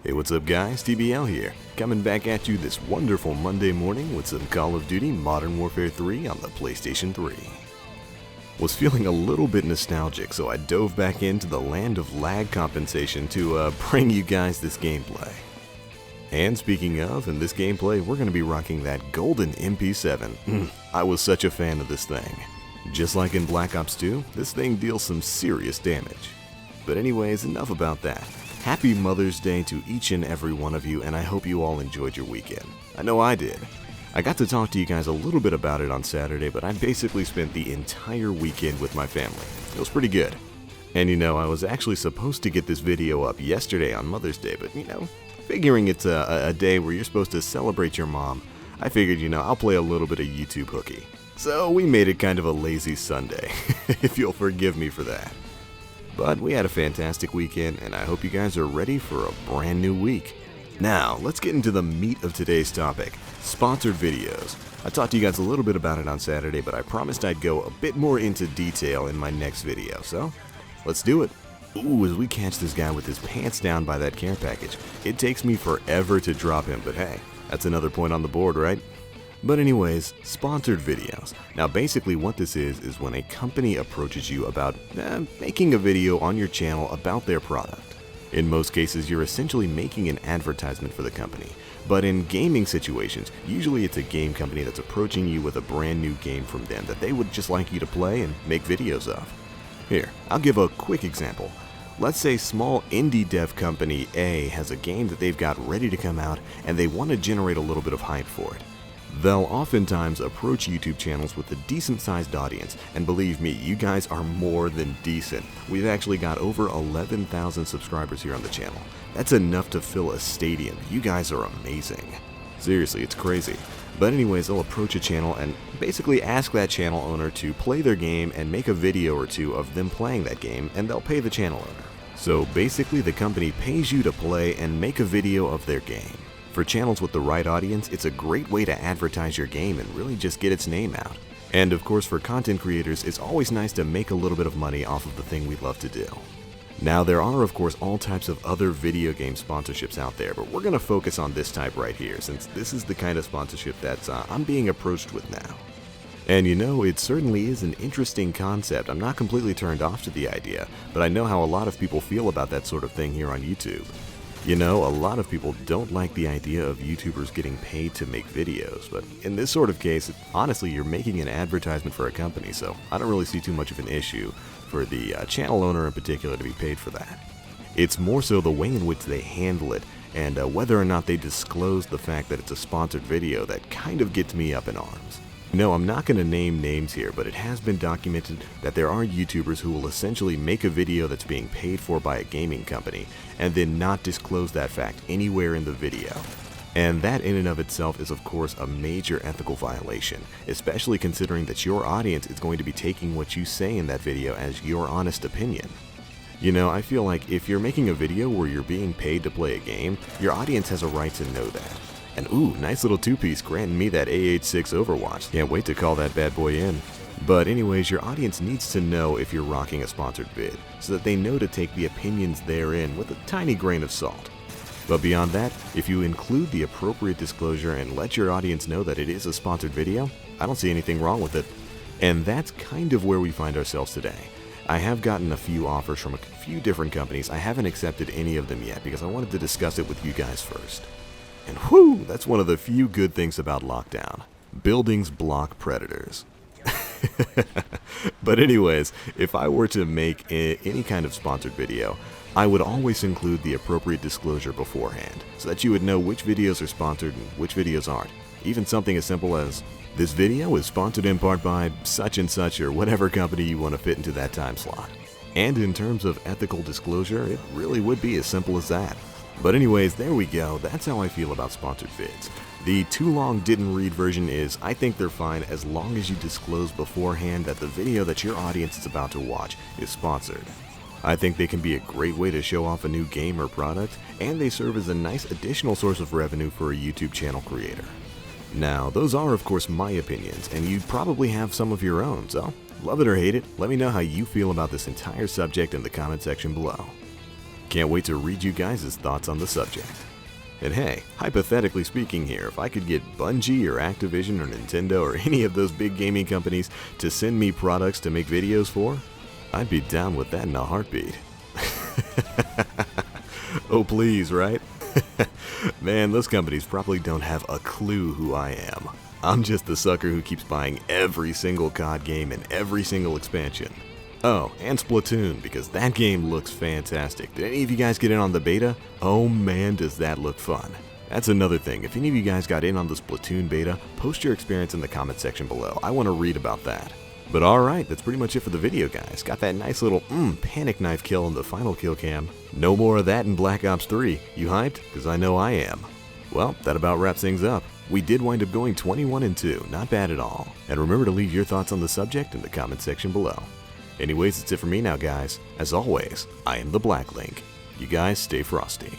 Hey, what's up guys, TBL here, coming back at you this wonderful Monday morning with some Call of Duty Modern Warfare 3 on the PlayStation 3. Was feeling a little bit nostalgic, so I dove back into the land of lag compensation to bring you guys this gameplay. And speaking of, in this gameplay, we're going to be rocking that golden MP7. I was such a fan of this thing. Just like in Black Ops 2, this thing deals some serious damage. But anyways, enough about that. Happy Mother's Day to each and every one of you, and I hope you all enjoyed your weekend. I know I did. I got to talk to you guys a little bit about it on Saturday, but I basically spent the entire weekend with my family. It was pretty good. And you know, I was actually supposed to get this video up yesterday on Mother's Day, but you know, figuring it's a day where you're supposed to celebrate your mom, I figured, you know, I'll play a little bit of YouTube hooky. So we made it kind of a lazy Sunday, if you'll forgive me for that. But we had a fantastic weekend, and I hope you guys are ready for a brand new week. Now, let's get into the meat of today's topic, sponsored videos. I talked to you guys a little bit about it on Saturday, but I promised I'd go a bit more into detail in my next video, so let's do it. Ooh, as we catch this guy with his pants down by that care package, it takes me forever to drop him, but hey, that's another point on the board, right? But anyways, sponsored videos. Now basically what this is when a company approaches you about making a video on your channel about their product. In most cases, you're essentially making an advertisement for the company. But in gaming situations, usually it's a game company that's approaching you with a brand new game from them that they would just like you to play and make videos of. Here, I'll give a quick example. Let's say small indie dev company A has a game that they've got ready to come out and they want to generate a little bit of hype for it. They'll oftentimes approach YouTube channels with a decent-sized audience, and believe me, you guys are more than decent. We've actually got over 11,000 subscribers here on the channel. That's enough to fill a stadium. You guys are amazing. Seriously, it's crazy. But anyways, they'll approach a channel and basically ask that channel owner to play their game and make a video or two of them playing that game, and they'll pay the channel owner. So basically, the company pays you to play and make a video of their game. For channels with the right audience, it's a great way to advertise your game and really just get its name out. And of course, for content creators, it's always nice to make a little bit of money off of the thing we love to do. Now, there are of course all types of other video game sponsorships out there, but we're going to focus on this type right here, since this is the kind of sponsorship that I'm being approached with now. And you know, it certainly is an interesting concept. I'm not completely turned off to the idea, but I know how a lot of people feel about that sort of thing here on YouTube. You know, a lot of people don't like the idea of YouTubers getting paid to make videos, but in this sort of case, honestly, you're making an advertisement for a company, so I don't really see too much of an issue for the channel owner in particular to be paid for that. It's more so the way in which they handle it, and whether or not they disclose the fact that it's a sponsored video that kind of gets me up in arms. No, I'm not going to name names here, but it has been documented that there are YouTubers who will essentially make a video that's being paid for by a gaming company and then not disclose that fact anywhere in the video. And that in and of itself is of course a major ethical violation, especially considering that your audience is going to be taking what you say in that video as your honest opinion. You know, I feel like if you're making a video where you're being paid to play a game, your audience has a right to know that. And ooh, nice little two-piece granting me that AH6 Overwatch. Can't wait to call that bad boy in. But anyways, your audience needs to know if you're rocking a sponsored vid, so that they know to take the opinions therein with a tiny grain of salt. But beyond that, if you include the appropriate disclosure and let your audience know that it is a sponsored video, I don't see anything wrong with it. And that's kind of where we find ourselves today. I have gotten a few offers from a few different companies. I haven't accepted any of them yet because I wanted to discuss it with you guys first. And whew, that's one of the few good things about lockdown. Buildings block predators. But anyways, if I were to make any kind of sponsored video, I would always include the appropriate disclosure beforehand, so that you would know which videos are sponsored and which videos aren't. Even something as simple as, this video is sponsored in part by such and such or whatever company you want to fit into that time slot. And in terms of ethical disclosure, it really would be as simple as that. But anyways, there we go. That's how I feel about sponsored vids. The too long didn't read version is, I think they're fine as long as you disclose beforehand that the video that your audience is about to watch is sponsored. I think they can be a great way to show off a new game or product, and they serve as a nice additional source of revenue for a YouTube channel creator. Now, those are of course my opinions, and you probably have some of your own, so love it or hate it, let me know how you feel about this entire subject in the comment section below. Can't wait to read you guys' thoughts on the subject. And hey, hypothetically speaking here, if I could get Bungie or Activision or Nintendo or any of those big gaming companies to send me products to make videos for, I'd be down with that in a heartbeat. Oh please, right? Man, those companies probably don't have a clue who I am. I'm just the sucker who keeps buying every single COD game and every single expansion. Oh, and Splatoon, because that game looks fantastic. Did any of you guys get in on the beta? Oh man, does that look fun. That's another thing, if any of you guys got in on the Splatoon beta, post your experience in the comment section below. I want to read about that. But alright, that's pretty much it for the video, guys. Got that nice little panic knife kill in the final kill cam. No more of that in Black Ops 3. You hyped? Because I know I am. Well, that about wraps things up. We did wind up going 21-2, not bad at all. And remember to leave your thoughts on the subject in the comment section below. Anyways, that's it for me now, guys. As always, I am the Black Link. You guys stay frosty.